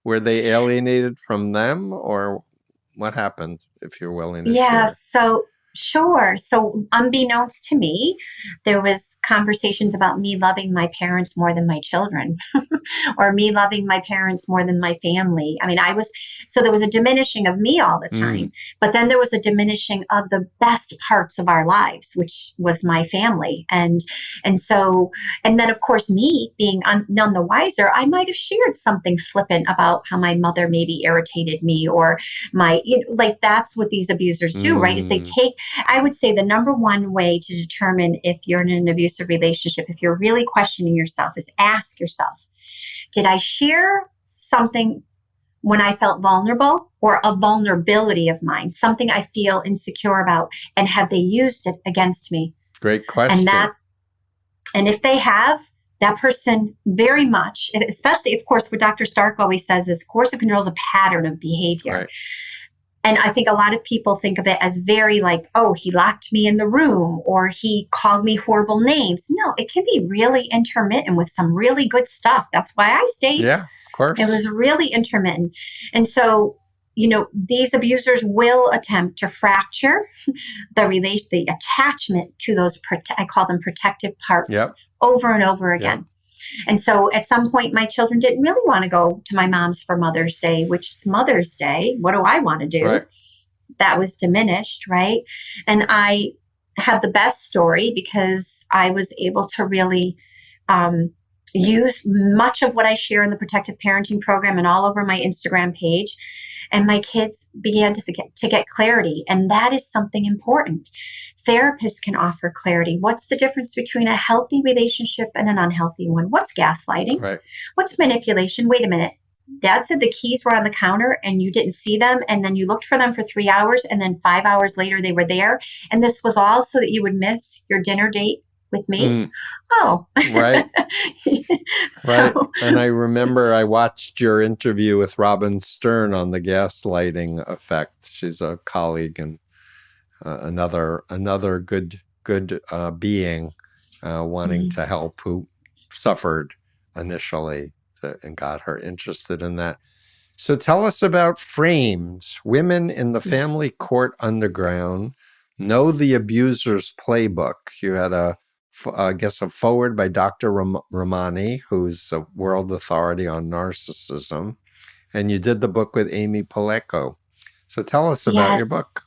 Were they alienated from them, or what happened, if you're willing to share? So sure. So unbeknownst to me, there was conversations about me loving my parents more than my children or me loving my parents more than my family. I mean, so there was a diminishing of me all the time, but then there was a diminishing of the best parts of our lives, which was my family. And then of course, me being none the wiser, I might have shared something flippant about how my mother maybe irritated me, or that's what these abusers do, right? Is I would say the number one way to determine if you're in an abusive relationship, if you're really questioning yourself, is ask yourself, did I share something when I felt vulnerable, or a vulnerability of mine, something I feel insecure about, and have they used it against me? Great question. And if they have, that person very much, especially, of course, what Dr. Stark always says is coercive control is a pattern of behavior. Right. And I think a lot of people think of it as very like, oh, he locked me in the room, or he called me horrible names. No, it can be really intermittent with some really good stuff. That's why I stayed. Yeah, of course. It was really intermittent. And so, these abusers will attempt to fracture the attachment to those, I call them protective parts, over and over again. Yep. And so at some point, my children didn't really want to go to my mom's for Mother's Day, which it's Mother's Day. What do I want to do? Right. That was diminished, right? And I have the best story because I was able to really use much of what I share in the protective parenting program and all over my Instagram page. And my kids began to get clarity. And that is something important. Therapists can offer clarity. What's the difference between a healthy relationship and an unhealthy one? What's gaslighting? Right. What's manipulation? Wait a minute. Dad said the keys were on the counter and you didn't see them. And then you looked for them for 3 hours. And then 5 hours later, they were there. And this was all so that you would miss your dinner date with me. Oh, right. Right. And I remember I watched your interview with Robin Stern on the gaslighting effect. She's a colleague and another good being wanting to help, who suffered initially and got her interested in that. So tell us about Framed. Women in the family court underground know the abuser's playbook. You had a forward by Dr. Ramani, who's a world authority on narcissism. And you did the book with Amy Paleko. So tell us about your book.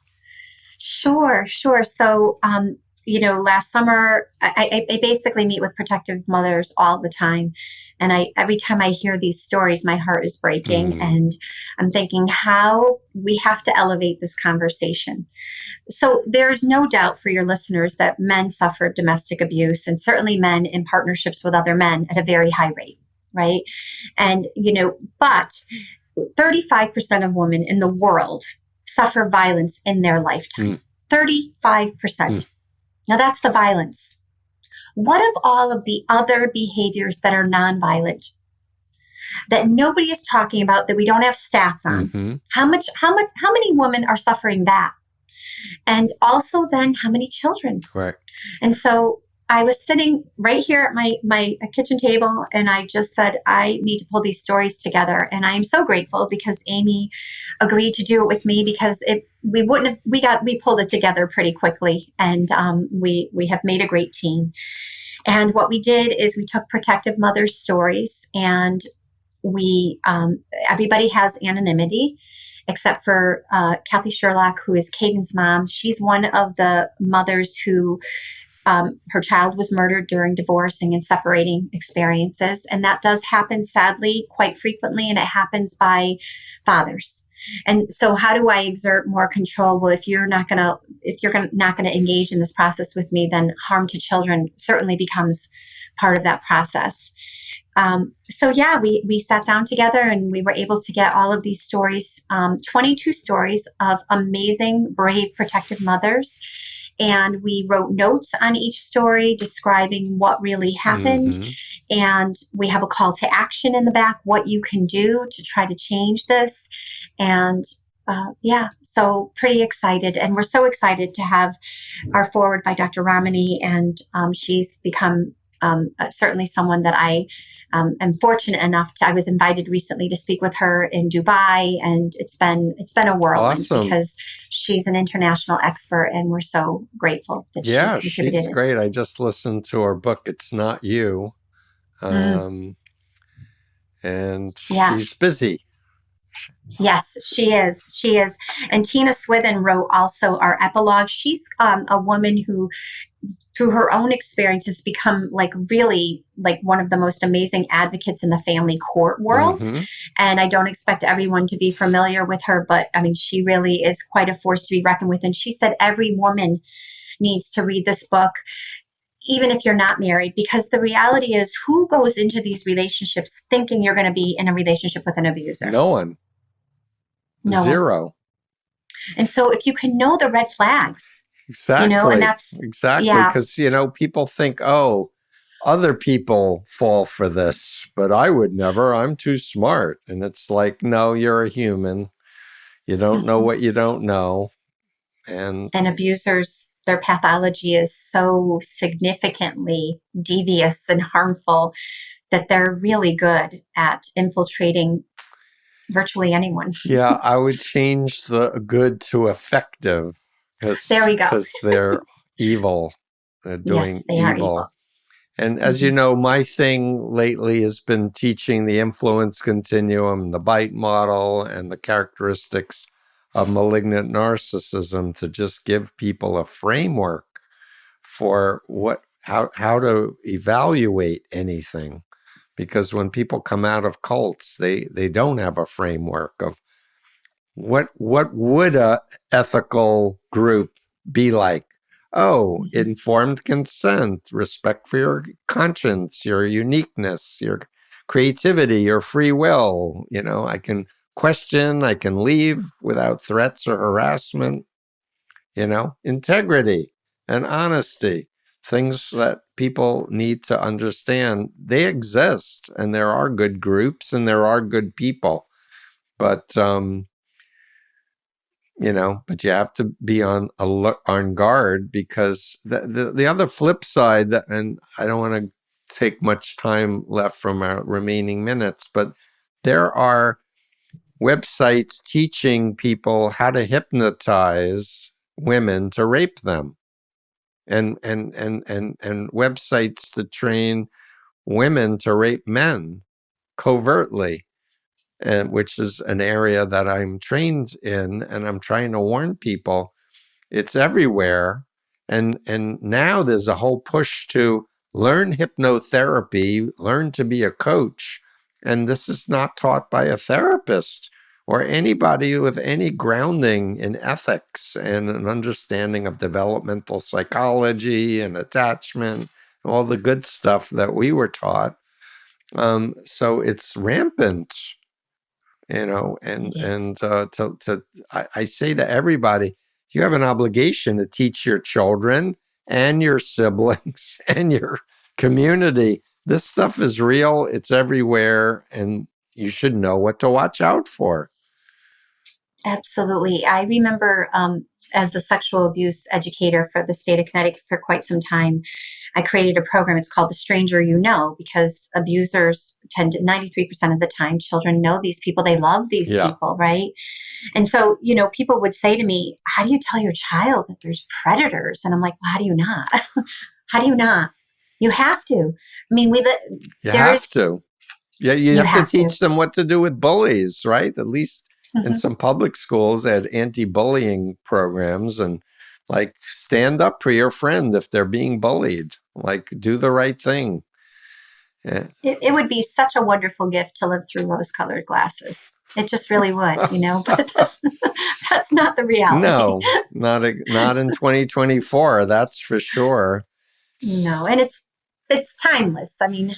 Sure. So, last summer, I basically meet with protective mothers all the time. And every time I hear these stories, my heart is breaking. And I'm thinking how we have to elevate this conversation. So there's no doubt for your listeners that men suffer domestic abuse, and certainly men in partnerships with other men at a very high rate, right? And, but 35% of women in the world suffer violence in their lifetime. 35%. Now that's the violence. What of all of the other behaviors that are nonviolent, that nobody is talking about, that we don't have stats on? How many women are suffering that? And also then how many children? Right. And so I was sitting right here at my kitchen table, and I just said, I need to pull these stories together. And I am so grateful because Amy agreed to do it with me, because we wouldn't have, we pulled it together pretty quickly, and we have made a great team. And what we did is we took Protective Mother's stories, and we everybody has anonymity except for Kathy Sherlock, who is Caden's mom. She's one of the mothers who her child was murdered during divorcing and separating experiences. And that does happen, sadly, quite frequently, and it happens by fathers. And so how do I exert more control? Well, if you're not going to engage in this process with me, then harm to children certainly becomes part of that process. So yeah, we sat down together and we were able to get all of these stories, 22 stories of amazing, brave, protective mothers. And we wrote notes on each story describing what really happened. Mm-hmm. And we have a call to action in the back, what you can do to try to change this. And yeah, so pretty excited. And we're so excited to have our forward by Dr. Ramani. And she's become certainly someone that I am fortunate enough I was invited recently to speak with her in Dubai, and it's been a whirlwind. Awesome. Because she's an international expert, and we're so grateful that she contributed. She's great. I just listened to her book, It's Not You. And she's busy. Yes, she is. She is. And Tina Swithin wrote also our epilogue. She's a woman who, through her own experience, has become really one of the most amazing advocates in the family court world. Mm-hmm. And I don't expect everyone to be familiar with her, but I mean, she really is quite a force to be reckoned with. And she said every woman needs to read this book, even if you're not married, because the reality is, who goes into these relationships thinking you're going to be in a relationship with an abuser? No one. No Zero. one. And so if you can know the red flags, exactly, and that's exactly, because people think, oh, other people fall for this, but I would never. I'm too smart. And it's like, no, you're a human. You don't know what you don't know. And abusers, their pathology is so significantly devious and harmful that they're really good at infiltrating virtually anyone. Yeah, I would change the good to effective. There we go. Because they're evil. They're doing yes, they are evil. And as you know, my thing lately has been teaching the influence continuum, the bite model, and the characteristics of malignant narcissism, to just give people a framework for how to evaluate anything. Because when people come out of cults, they don't have a framework of what would a ethical group be like. Oh, informed consent, respect for your conscience, your uniqueness, your creativity, your free will. I can question, I can leave without threats or harassment. Integrity and honesty, things that people need to understand. They exist, and there are good groups and there are good people, but but you have to be on guard, because the other flip side, and I don't want to take much time left from our remaining minutes, but there are websites teaching people how to hypnotize women to rape them, and websites that train women to rape men covertly, and which is an area that I'm trained in, and I'm trying to warn people. It's everywhere. And now there's a whole push to learn hypnotherapy, learn to be a coach. And this is not taught by a therapist or anybody with any grounding in ethics and an understanding of developmental psychology and attachment, all the good stuff that we were taught. So it's rampant. I say to everybody, you have an obligation to teach your children and your siblings and your community. This stuff is real. It's everywhere, and you should know what to watch out for. Absolutely. I remember as the sexual abuse educator for the state of Connecticut for quite some time, I created a program. It's called The Stranger You Know, because abusers tend to, 93% of the time, children know these people. They love these Yeah. people, right? And so, people would say to me, how do you tell your child that there's predators? And I'm like, well, how do you not? How do you not? You have to. I mean, You have to. Yeah, you have to teach them what to do with bullies, right? At least in some public schools, they had anti-bullying programs and like stand up for your friend if they're being bullied. Like do the right thing. Yeah. It would be such a wonderful gift to live through rose-colored glasses. It just really would, but that's not the reality. No, not in 2024. That's for sure. No, and it's timeless. I mean,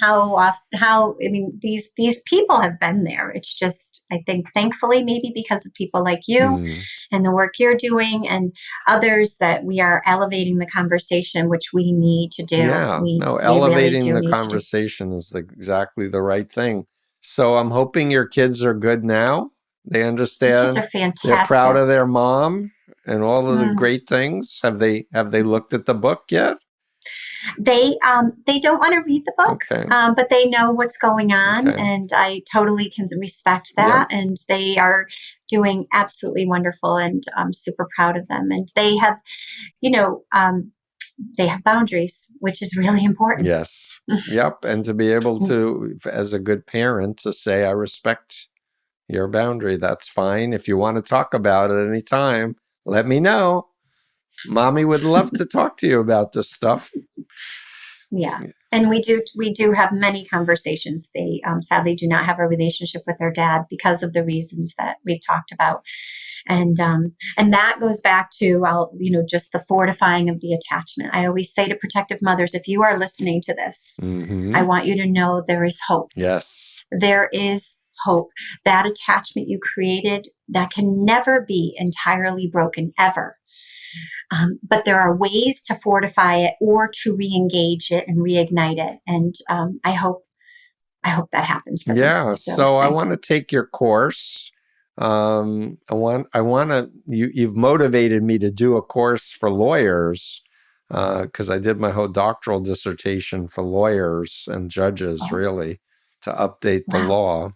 these people have been there. It's just, I think, thankfully, maybe because of people like you and the work you're doing and others, that we are elevating the conversation, which we need to do. Yeah, elevating the conversation is exactly the right thing. So I'm hoping your kids are good now. They understand. Kids are fantastic. They're proud of their mom and all of the great things. Have they looked at the book yet? They don't want to read the book, but they know what's going on, and I totally can respect that. Yep. And they are doing absolutely wonderful, and I'm super proud of them. And they have, they have boundaries, which is really important. Yes. Yep. And to be able to, as a good parent, to say, I respect your boundary. That's fine. If you want to talk about it anytime, let me know. Mommy would love to talk to you about this stuff. Yeah. And we do have many conversations. They sadly do not have a relationship with their dad because of the reasons that we've talked about. And that goes back to, just the fortifying of the attachment. I always say to protective mothers, if you are listening to this, I want you to know there is hope. Yes. There is hope. That attachment you created, that can never be entirely broken, ever. But there are ways to fortify it or to re-engage it and reignite it. And I hope that happens for them. Yeah. So I want to take your course. You've motivated me to do a course for lawyers, because I did my whole doctoral dissertation for lawyers and judges, really, to update the law.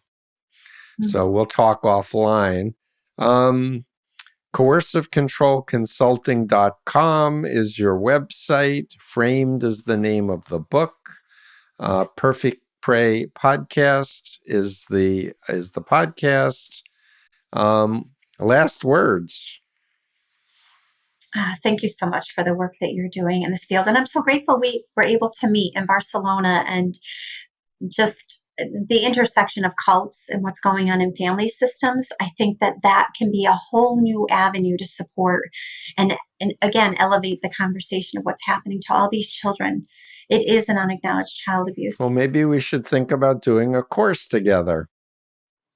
So we'll talk offline. CoerciveControlConsulting.com is your website. Framed is the name of the book. Perfect Prey Podcast is the podcast. Last words. Thank you so much for the work that you're doing in this field. And I'm so grateful we were able to meet in Barcelona, and just the intersection of cults and what's going on in family systems. I think that can be a whole new avenue to support and again, elevate the conversation of what's happening to all these children. It is an unacknowledged child abuse. Well, maybe we should think about doing a course together.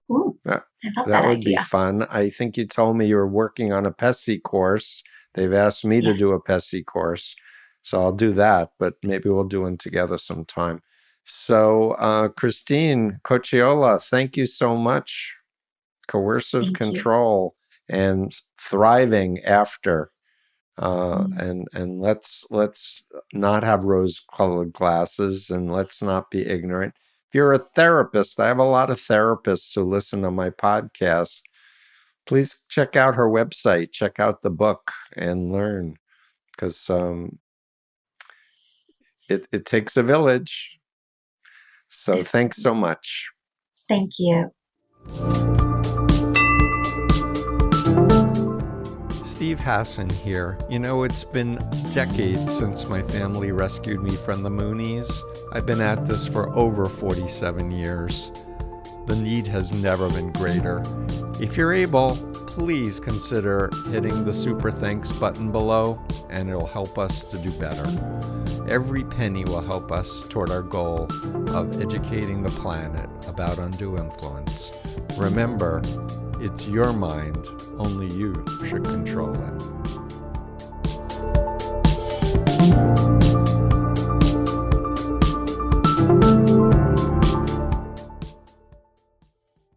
Ooh, I love that would idea. Be fun. I think you told me you were working on a PESI course. They've asked me to do a PESI course. So I'll do that, but maybe we'll do one together sometime. So, Christine Cocchiola, thank you so much. Coercive Control and Thriving After. And let's not have rose-colored glasses, and let's not be ignorant. If you're a therapist, I have a lot of therapists who listen to my podcast. Please check out her website, check out the book, and learn, because it takes a village. So thanks so much. Thank you. Steve Hassan here. It's been decades since my family rescued me from the Moonies. I've been at this for over 47 years. The need has never been greater. If you're able, please consider hitting the super thanks button below, and it'll help us to do better. Every penny will help us toward our goal of educating the planet about undue influence. Remember, it's your mind. Only you should control it.